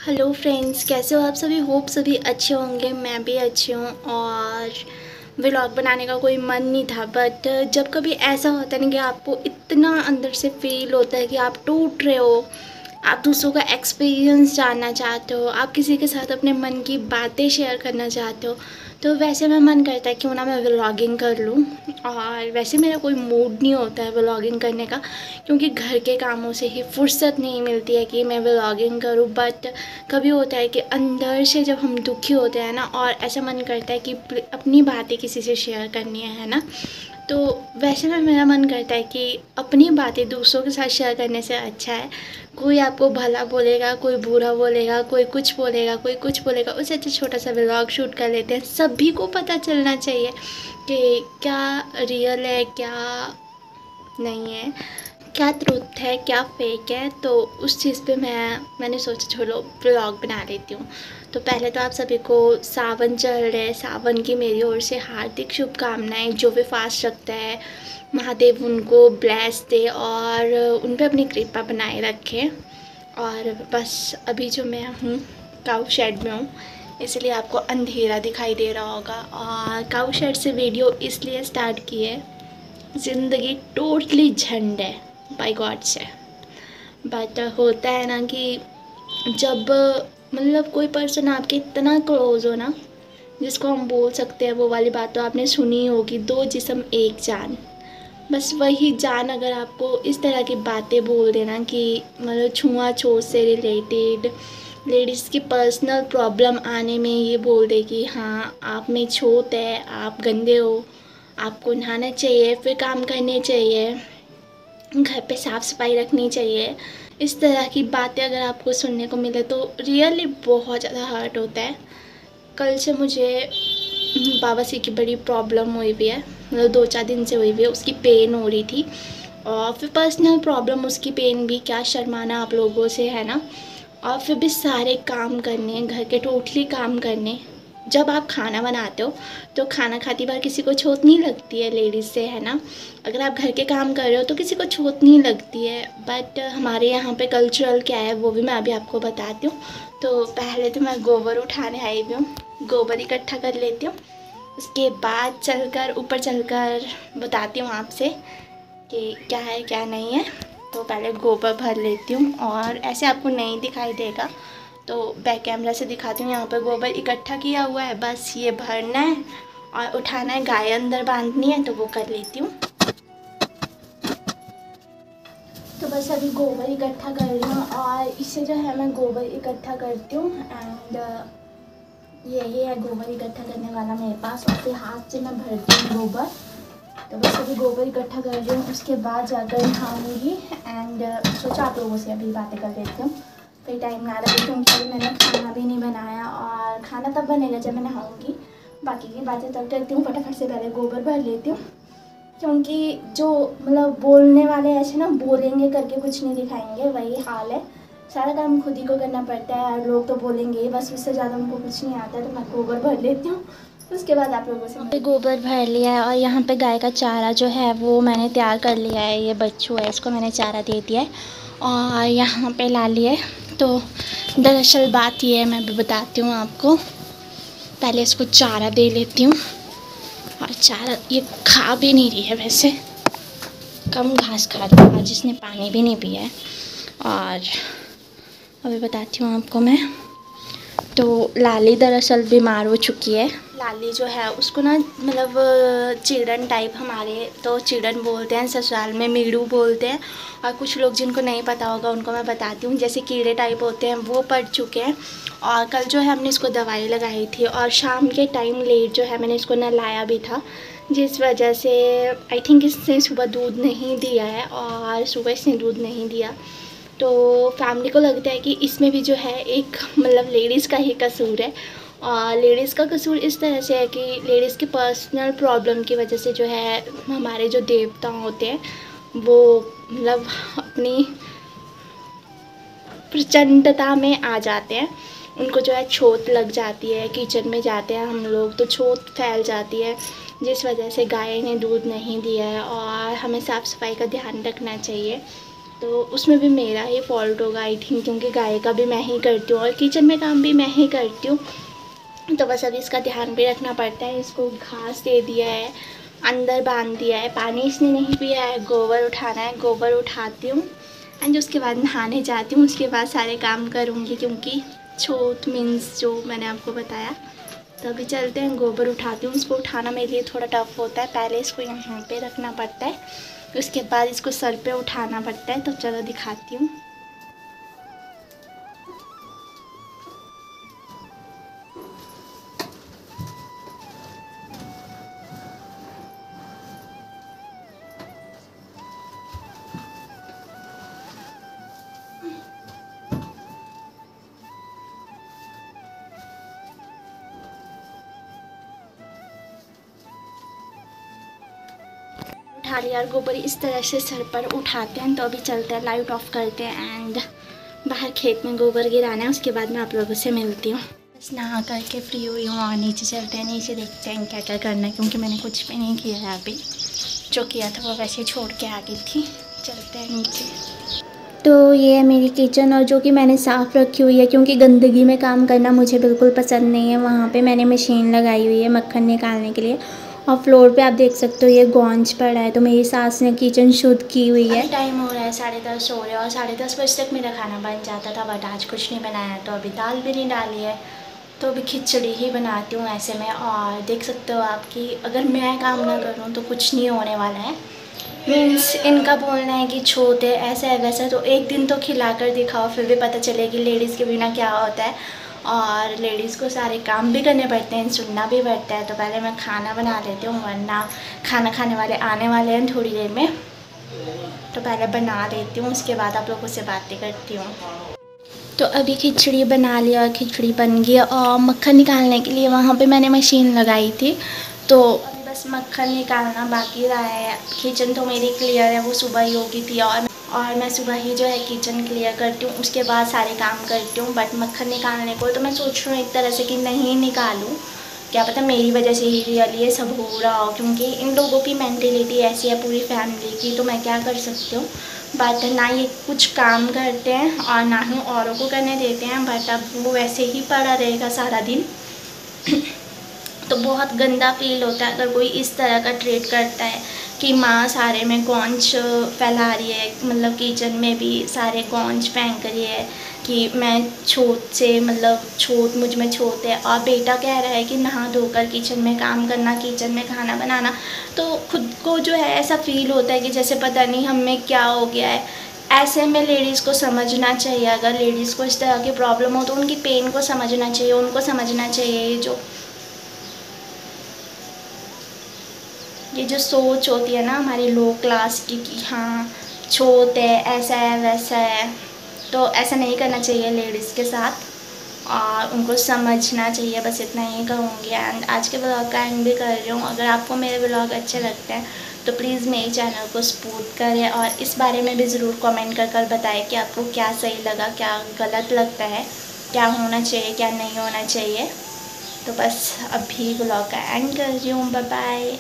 Hello friends, कैसे हो आप सभी। होप सभी अच्छे होंगे। मैं भी अच्छी हूँ। और व्लॉग बनाने का कोई मन नहीं था, बट जब कभी ऐसा होता है ना कि आपको इतना अंदर से फील होता है कि आप टूट रहे हो, आप दूसरों का एक्सपीरियंस जानना चाहते हो, आप किसी के साथ अपने मन की बातें शेयर करना चाहते हो, तो वैसे में मन करता है क्यों ना मैं व्लॉगिंग कर लूँ। और वैसे मेरा कोई मूड नहीं होता है व्लॉगिंग करने का, क्योंकि घर के कामों से ही फुर्सत नहीं मिलती है कि मैं व्लॉगिंग करूँ। बट कभी होता है कि अंदर से जब हम दुखी होते हैं ना, और ऐसा मन करता है कि अपनी बातें किसी से शेयर करनी है ना, तो वैसे में मेरा मन करता है कि अपनी बातें दूसरों के साथ शेयर करने से अच्छा है कोई आपको भला बोलेगा, कोई बुरा बोलेगा, कोई कुछ बोलेगा, कोई कुछ बोलेगा, उससे अच्छा छोटा सा व्लॉग शूट कर लेते हैं। सभी को पता चलना चाहिए कि क्या रियल है, क्या नहीं है, क्या ट्रुथ है, क्या फेक है। तो उस चीज़ पे मैंने सोचा चलो व्लॉग बना लेती हूँ। तो पहले तो आप सभी को सावन चल रहे हैं, सावन की मेरी ओर से हार्दिक शुभकामनाएं। जो भी फास्ट रखता है महादेव उनको ब्लेस दे और उन पे अपनी कृपा बनाए रखे। और बस अभी जो मैं हूँ काऊ शेड में हूँ, इसलिए आपको अंधेरा दिखाई दे रहा होगा। और काऊ शेड से वीडियो इसलिए स्टार्ट की है, ज़िंदगी टोटली झंड है बाय गॉड से। बट होता है ना कि जब मतलब कोई पर्सन आपके इतना क्लोज हो ना, जिसको हम बोल सकते हैं वो वाली बात तो आपने सुनी ही होगी, दो जिस्म एक जान। बस वही जान अगर आपको इस तरह की बातें बोल देना कि मतलब छुआछूत से रिलेटेड लेडीज़ की पर्सनल प्रॉब्लम आने में ये बोल दे कि हाँ आप में छूत है, आप गंदे हो, आपको नहाना चाहिए, फिर काम करने चाहिए, घर पे साफ़ सफाई रखनी चाहिए, इस तरह की बातें अगर आपको सुनने को मिले तो रियली बहुत ज़्यादा हर्ट होता है। कल से मुझे बाबा जी की बड़ी प्रॉब्लम हुई हुई है, मतलब 2-4 दिन से हुई हुई है। उसकी पेन हो रही थी और फिर पर्सनल प्रॉब्लम, उसकी पेन भी, क्या शर्माना आप लोगों से, है ना। और फिर भी सारे काम करने, घर के टोटली काम करने। जब आप खाना बनाते हो तो खाना खाती बार किसी को छूत नहीं लगती है लेडीज़ से, है ना। अगर आप घर के काम कर रहे हो तो किसी को छूत नहीं लगती है। बट हमारे यहाँ पे कल्चरल क्या है वो भी मैं अभी आपको बताती हूँ। तो पहले तो मैं गोबर उठाने आई हुई हूँ, गोबर इकट्ठा कर लेती हूँ, उसके बाद चलकर ऊपर चलकर बताती हूँ आपसे कि क्या है क्या नहीं है। तो पहले गोबर भर लेती हूँ और ऐसे आपको नहीं दिखाई देगा तो बैक कैमरा से दिखाती हूँ। यहाँ पर गोबर इकट्ठा किया हुआ है, बस ये भरना है और उठाना है, गाय अंदर बांधनी है तो वो कर लेती हूँ। तो बस अभी गोबर इकट्ठा कर रही हूँ और इससे जो है मैं गोबर इकट्ठा करती हूँ। एंड यही है गोबर इकट्ठा करने वाला मेरे पास, और फिर हाथ से मैं भरती हूँ गोबर। तो बस अभी गोबर इकट्ठा कर रही हूँ, उसके बाद जाकर नहाऊँगी। एंड सोचा आप लोगों से अभी बातें कर लेती हूँ, फिर टाइम ना लगे, क्योंकि मैंने खाना भी नहीं बनाया और खाना तब बनेगा जब मैं नहाऊँगी। बाकी की बातें तब करती हूँ, फटाफट से पहले गोबर भर लेती हूँ, क्योंकि जो मतलब बोलने वाले ऐसे ना बोलेंगे करके कुछ नहीं दिखाएंगे, वही हाल है। सारा काम खुद ही को करना पड़ता है और लोग तो बोलेंगे बस, उससे ज़्यादा उनको कुछ नहीं आता है। तो मैं गोबर भर लेती हूँ, उसके बाद आप लोगों से गोबर भर लिया है। और यहाँ पे गाय का चारा जो है वो मैंने तैयार कर लिया है, ये बच्चू है, इसको मैंने चारा दे दिया है और यहाँ पे ला लिया है। तो दरअसल बात ये है, मैं भी बताती हूँ आपको। पहले इसको चारा दे लेती हूँ, और चारा ये खा भी नहीं रही है, वैसे कम घास खा रही है, आज इसने पानी भी नहीं पिया है। और अभी बताती हूँ आपको मैं। तो लाली दरअसल बीमार हो चुकी है। लाली जो है उसको ना मतलब चिड़न टाइप, हमारे तो चिड़न बोलते हैं, ससुराल में मीड़ू बोलते हैं, और कुछ लोग जिनको नहीं पता होगा उनको मैं बताती हूँ, जैसे कीड़े टाइप होते हैं वो पड़ चुके हैं। और कल जो है हमने इसको दवाई लगाई थी और शाम के टाइम लेट जो है मैंने इसको नहलाया भी था, जिस वजह से आई थिंक इसने सुबह दूध नहीं दिया है, और सुबह इसने दूध नहीं दिया। तो फैमिली को लगता है कि इसमें भी जो है एक मतलब लेडीज़ का ही कसूर है। और लेडीज़ का कसूर इस तरह से है कि लेडीज़ की पर्सनल प्रॉब्लम की वजह से जो है हमारे जो देवता होते हैं वो मतलब अपनी प्रचंडता में आ जाते हैं। उनको जो है छूत लग जाती है, किचन में जाते हैं हम लोग तो छूत फैल जाती है, जिस वजह से गाय ने दूध नहीं दिया है। और हमें साफ़ सफाई का ध्यान रखना चाहिए। तो उसमें भी मेरा ही फॉल्ट होगा आई थिंक, क्योंकि गाय का भी मैं ही करती हूँ और किचन में काम भी मैं ही करती हूँ। तो बस अभी इसका ध्यान भी रखना पड़ता है। इसको घास दे दिया है, अंदर बांध दिया है, पानी इसने नहीं पिया है, गोबर उठाना है, गोबर उठाती हूँ एंड उसके बाद नहाने जाती हूँ। उसके बाद सारे काम करूँगी, क्योंकि छोट मीन्स जो मैंने आपको बताया। तो अभी चलते हैं, गोबर उठाती हूँ। इसको उठाना मेरे लिए थोड़ा टफ होता है, पहले इसको यहाँ पे रखना पड़ता है, उसके बाद इसको सर पे उठाना पड़ता है। तो चलो दिखाती हूँ। उठा लिया और गोबर इस तरह से सर पर उठाते हैं। तो अभी चलते हैं, लाइट ऑफ करते हैं एंड बाहर खेत में गोबर गिराना है। उसके बाद मैं आप लोगों से मिलती हूँ। बस नहा करके फ्री हुई हूँ और नीचे चलते हैं, नीचे देखते हैं क्या क्या करना है, क्योंकि मैंने कुछ भी नहीं किया है अभी। जो किया था वो वैसे छोड़ के आ गई थी। चलते हैं नीचे। तो ये है मेरी किचन, और जो कि मैंने साफ़ रखी हुई है, क्योंकि गंदगी में काम करना मुझे बिल्कुल पसंद नहीं है। वहाँ पे मैंने मशीन लगाई हुई है मक्खन निकालने के लिए, और फ्लोर पे आप देख सकते हो ये गोंज पड़ा है। तो मेरी सास ने किचन शुद्ध की हुई है। टाइम हो रहा है 10:30 हो रहे हैं, और 10:30 बजे तक मेरा खाना बन जाता था, बट आज कुछ नहीं बनाया। तो अभी दाल भी नहीं डाली है, तो अभी खिचड़ी ही बनाती हूँ ऐसे में। और देख सकते हो आप कि अगर मैं काम ना करूँ तो कुछ नहीं होने वाला है। मीन्स इनका बोलना है कि छोट है, ऐसा है वैसा। तो एक दिन तो खिला कर दिखाओ, फिर भी पता चले कि लेडीज़ के बिना क्या होता है। और लेडीज़ को सारे काम भी करने पड़ते हैं, सुनना भी पड़ता है। तो पहले मैं खाना बना लेती हूँ, वरना खाना खाने वाले आने वाले हैं थोड़ी देर में। तो पहले बना लेती हूँ, उसके बाद आप लोगों से बातें करती हूँ। तो अभी खिचड़ी बना लिया, खिचड़ी बन गई। और मक्खन निकालने के लिए वहाँ पे मैंने मशीन लगाई थी, तो अभी बस मक्खन निकालना बाकी रहा है। किचन तो मेरी क्लियर है, वो सुबह ही होगी थी, और मैं सुबह ही जो है किचन क्लियर करती हूँ, उसके बाद सारे काम करती हूँ। बट मक्खन निकालने को तो मैं सोच रही हूँ एक तरह से कि नहीं निकालूँ, क्या पता मेरी वजह से ही रियली ये सब हो रहा हो, क्योंकि इन लोगों की मेंटेलिटी ऐसी है पूरी फैमिली की। तो मैं क्या कर सकती हूँ, बट ना ये कुछ काम करते हैं और ना ही औरों को करने देते हैं। बट अब वो वैसे ही पड़ा रहेगा सारा दिन। तो बहुत गंदा फील होता है अगर कोई इस तरह का ट्रीट करता है कि माँ सारे में गौंज फैला रही है, मतलब किचन में भी सारे गौंज फेंक रही है कि मैं छोट से, मतलब छोट मुझ में छोट है। और बेटा कह रहा है कि नहा धोकर किचन में काम करना, किचन में खाना बनाना। तो खुद को जो है ऐसा फील होता है कि जैसे पता नहीं हम में क्या हो गया है। ऐसे में लेडीज़ को समझना चाहिए, अगर लेडीज़ को इस तरह की प्रॉब्लम हो तो उनकी पेन को समझना चाहिए, उनको समझना चाहिए। ये जो सोच होती है ना हमारी लो क्लास की कि हाँ छोट है, ऐसा है वैसा है, तो ऐसा नहीं करना चाहिए लेडीज़ के साथ, और उनको समझना चाहिए। बस इतना ही कहूँगी। एंड आज के ब्लॉग का एंड भी कर रही हूँ। अगर आपको मेरे ब्लॉग अच्छे लगते हैं तो प्लीज़ मेरे चैनल को सपोर्ट करें, और इस बारे में भी ज़रूर कमेंट कर बताएं कि आपको क्या सही लगा, क्या गलत लगता है, क्या होना चाहिए, क्या नहीं होना चाहिए। तो बस अभी ब्लॉग का एंड कर रही हूँ। Bye bye.